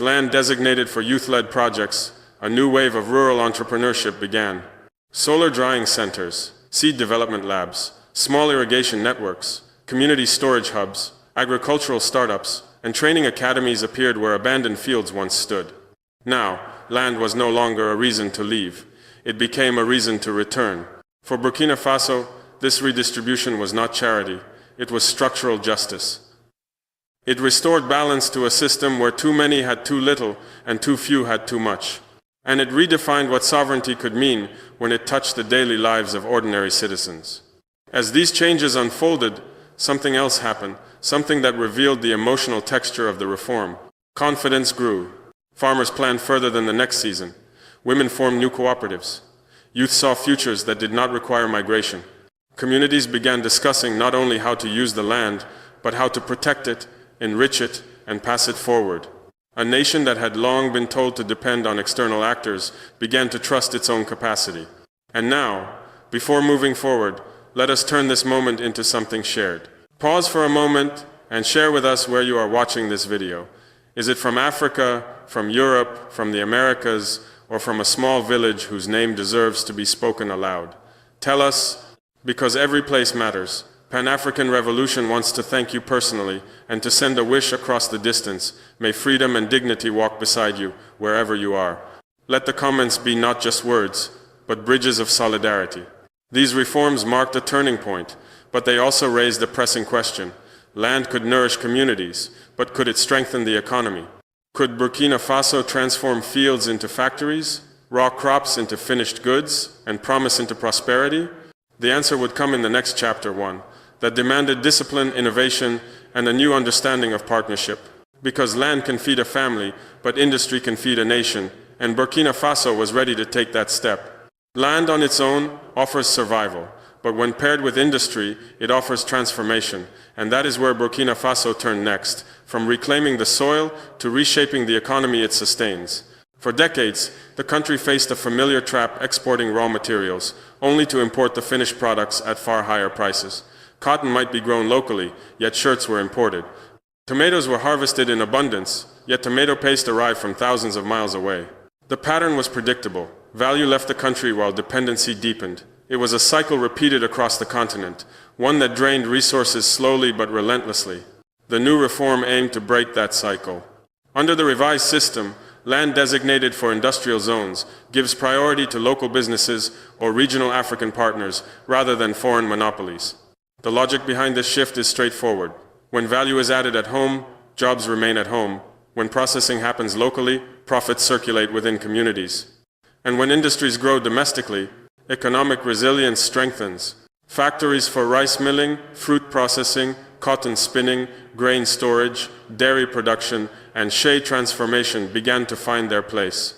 Land designated for youth-led projects, a new wave of rural entrepreneurship began. Solar drying centers, seed development labs, small irrigation networks, community storage hubs, agricultural startups, and training academies appeared where abandoned fields once stood. Now, land was no longer a reason to leave. It became a reason to return. For Burkina Faso, this redistribution was not charity, it was structural justice. It restored balance to a system where too many had too little and too few had too much. And it redefined what sovereignty could mean when it touched the daily lives of ordinary citizens. As these changes unfolded, something else happened, something that revealed the emotional texture of the reform. Confidence grew. Farmers planned further than the next season. Women formed new cooperatives. Youth saw futures that did not require migration. Communities began discussing not only how to use the land, but how to protect it, enrich it, and pass it forward. A nation that had long been told to depend on external actors began to trust its own capacity. And now, before moving forward, let us turn this moment into something shared. Pause for a moment and share with us where you are watching this video. Is it from Africa, from Europe, from the Americas, or from a small village whose name deserves to be spoken aloud? Tell us, because every place matters. Pan-African Revolution wants to thank you personally and to send a wish across the distance. May freedom and dignity walk beside you, wherever you are. Let the comments be not just words, but bridges of solidarity. These reforms marked a turning point, but they also raised a pressing question. Land could nourish communities, but could it strengthen the economy? Could Burkina Faso transform fields into factories, raw crops into finished goods, and promise into prosperity? The answer would come in the next chapter 1. That demanded discipline, innovation, and a new understanding of partnership. Because land can feed a family, but industry can feed a nation, and Burkina Faso was ready to take that step. Land on its own offers survival, but when paired with industry, it offers transformation, and that is where Burkina Faso turned next, from reclaiming the soil to reshaping the economy it sustains. For decades, the country faced a familiar trap exporting raw materials, only to import the finished products at far higher prices. Cotton might be grown locally, yet shirts were imported. Tomatoes were harvested in abundance, yet tomato paste arrived from thousands of miles away. The pattern was predictable. Value left the country while dependency deepened. It was a cycle repeated across the continent, one that drained resources slowly but relentlessly. The new reform aimed to break that cycle. Under the revised system, land designated for industrial zones gives priority to local businesses or regional African partners rather than foreign monopolies. The logic behind this shift is straightforward. When value is added at home, jobs remain at home. When processing happens locally, profits circulate within communities. And when industries grow domestically, economic resilience strengthens. Factories for rice milling, fruit processing, cotton spinning, grain storage, dairy production, and shea transformation began to find their place.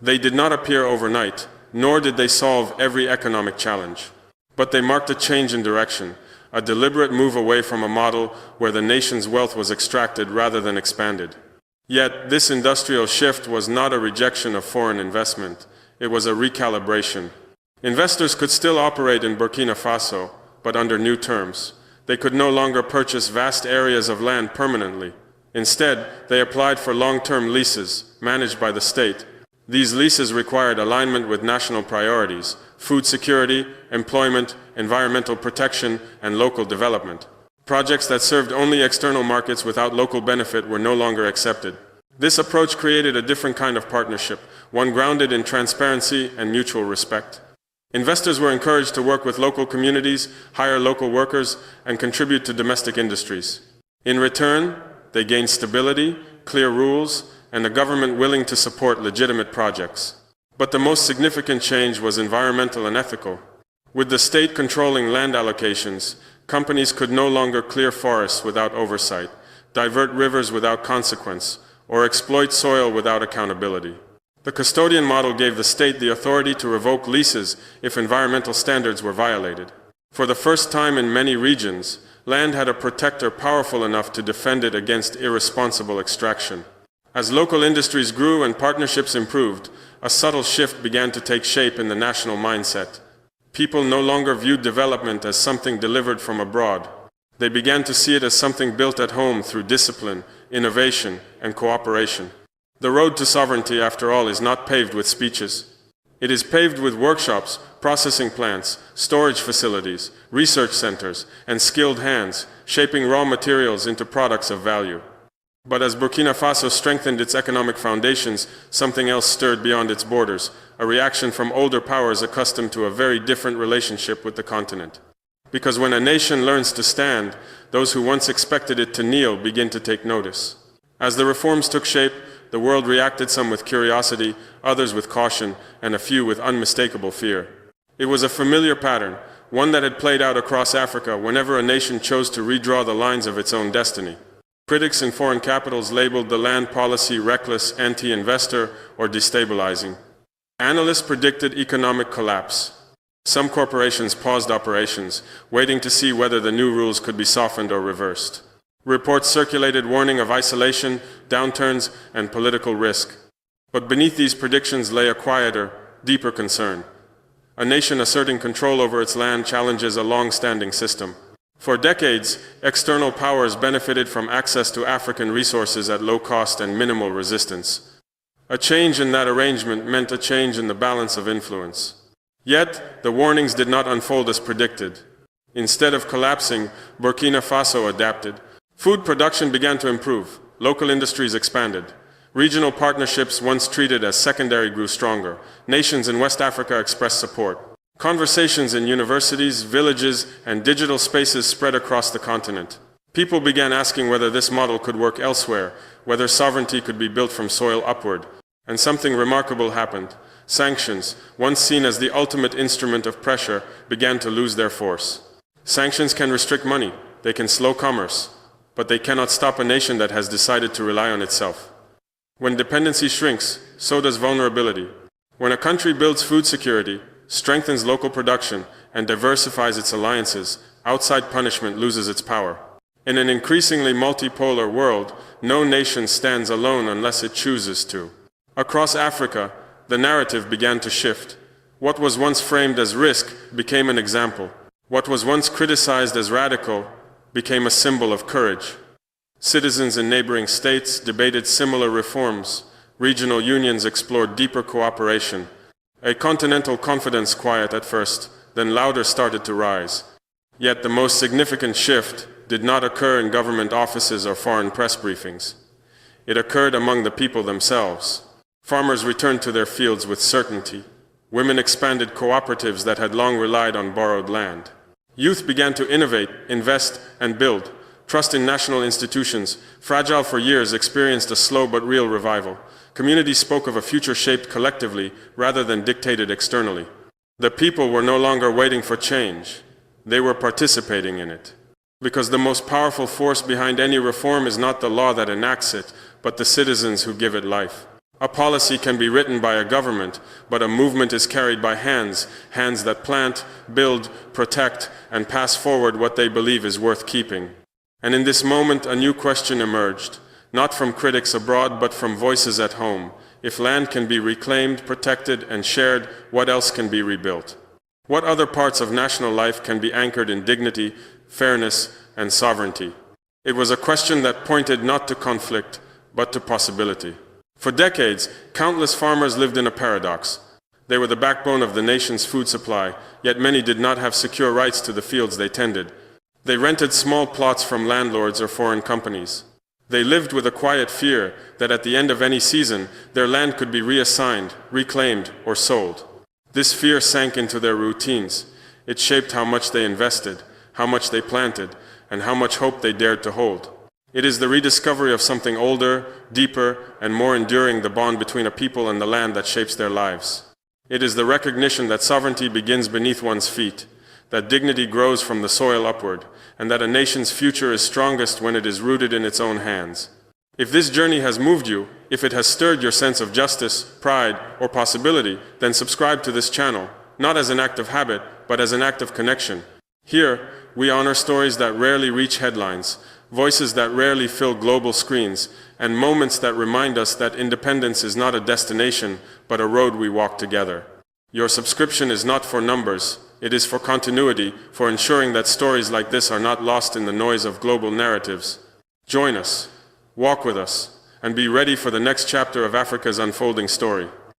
They did not appear overnight, nor did they solve every economic challenge. But they marked a change in direction. A deliberate move away from a model where the nation's wealth was extracted rather than expanded. Yet, this industrial shift was not a rejection of foreign investment. It was a recalibration. Investors could still operate in Burkina Faso, but under new terms. They could no longer purchase vast areas of land permanently. Instead, they applied for long-term leases, managed by the state. These leases required alignment with national priorities: food security, employment, environmental protection, and local development. Projects that served only external markets without local benefit were no longer accepted. This approach created a different kind of partnership, one grounded in transparency and mutual respect. Investors were encouraged to work with local communities, hire local workers, and contribute to domestic industries. In return, they gained stability, clear rules, and a government willing to support legitimate projects. But the most significant change was environmental and ethical. With the state controlling land allocations, companies could no longer clear forests without oversight, divert rivers without consequence, or exploit soil without accountability. The custodian model gave the state the authority to revoke leases if environmental standards were violated. For the first time in many regions, land had a protector powerful enough to defend it against irresponsible extraction. As local industries grew and partnerships improved, a subtle shift began to take shape in the national mindset. People no longer viewed development as something delivered from abroad. They began to see it as something built at home through discipline, innovation, and cooperation. The road to sovereignty, after all, is not paved with speeches. It is paved with workshops, processing plants, storage facilities, research centers, and skilled hands, shaping raw materials into products of value. But as Burkina Faso strengthened its economic foundations, something else stirred beyond its borders, a reaction from older powers accustomed to a very different relationship with the continent. Because when a nation learns to stand, those who once expected it to kneel begin to take notice. As the reforms took shape, the world reacted, some with curiosity, others with caution, and a few with unmistakable fear. It was a familiar pattern, one that had played out across Africa whenever a nation chose to redraw the lines of its own destiny. Critics in foreign capitals labeled the land policy reckless, anti-investor, or destabilizing. Analysts predicted economic collapse. Some corporations paused operations, waiting to see whether the new rules could be softened or reversed. Reports circulated warning of isolation, downturns, and political risk. But beneath these predictions lay a quieter, deeper concern. A nation asserting control over its land challenges a long-standing system. For decades, external powers benefited from access to African resources at low cost and minimal resistance. A change in that arrangement meant a change in the balance of influence. Yet, the warnings did not unfold as predicted. Instead of collapsing, Burkina Faso adapted. Food production began to improve. Local industries expanded. Regional partnerships, once treated as secondary, grew stronger. Nations in West Africa expressed support. Conversations in universities, villages, and digital spaces spread across the continent. People began asking whether this model could work elsewhere, whether sovereignty could be built from soil upward. And something remarkable happened. Sanctions, once seen as the ultimate instrument of pressure, began to lose their force. Sanctions can restrict money, they can slow commerce, but they cannot stop a nation that has decided to rely on itself. When dependency shrinks, so does vulnerability. When a country builds food security, strengthens local production, and diversifies its alliances, outside punishment loses its power. In an increasingly multipolar world, no nation stands alone unless it chooses to. Across Africa, the narrative began to shift. What was once framed as risk became an example. What was once criticized as radical became a symbol of courage. Citizens in neighboring states debated similar reforms. Regional unions explored deeper cooperation. A continental confidence, quiet at first, then louder, started to rise. Yet the most significant shift did not occur in government offices or foreign press briefings. It occurred among the people themselves. Farmers returned to their fields with certainty. Women expanded cooperatives that had long relied on borrowed land. Youth began to innovate, invest, and build. Trust in national institutions, fragile for years, experienced a slow but real revival. Communities spoke of a future shaped collectively rather than dictated externally. The people were no longer waiting for change. They were participating in it. Because the most powerful force behind any reform is not the law that enacts it, but the citizens who give it life. A policy can be written by a government, but a movement is carried by hands, hands that plant, build, protect, and pass forward what they believe is worth keeping. And in this moment, a new question emerged. Not from critics abroad, but from voices at home. If land can be reclaimed, protected, and shared, what else can be rebuilt? What other parts of national life can be anchored in dignity, fairness, and sovereignty? It was a question that pointed not to conflict, but to possibility. For decades, countless farmers lived in a paradox. They were the backbone of the nation's food supply, yet many did not have secure rights to the fields they tended. They rented small plots from landlords or foreign companies. They lived with a quiet fear that at the end of any season, their land could be reassigned, reclaimed, or sold. This fear sank into their routines. It shaped how much they invested, how much they planted, and how much hope they dared to hold. It is the rediscovery of something older, deeper, and more enduring, the bond between a people and the land that shapes their lives. It is the recognition that sovereignty begins beneath one's feet, that dignity grows from the soil upward, and that a nation's future is strongest when it is rooted in its own hands. If this journey has moved you, if it has stirred your sense of justice, pride, or possibility, then subscribe to this channel, not as an act of habit, but as an act of connection. Here, we honor stories that rarely reach headlines, voices that rarely fill global screens, and moments that remind us that independence is not a destination, but a road we walk together. Your subscription is not for numbers, it is for continuity, for ensuring that stories like this are not lost in the noise of global narratives. Join us, walk with us, and be ready for the next chapter of Africa's unfolding story.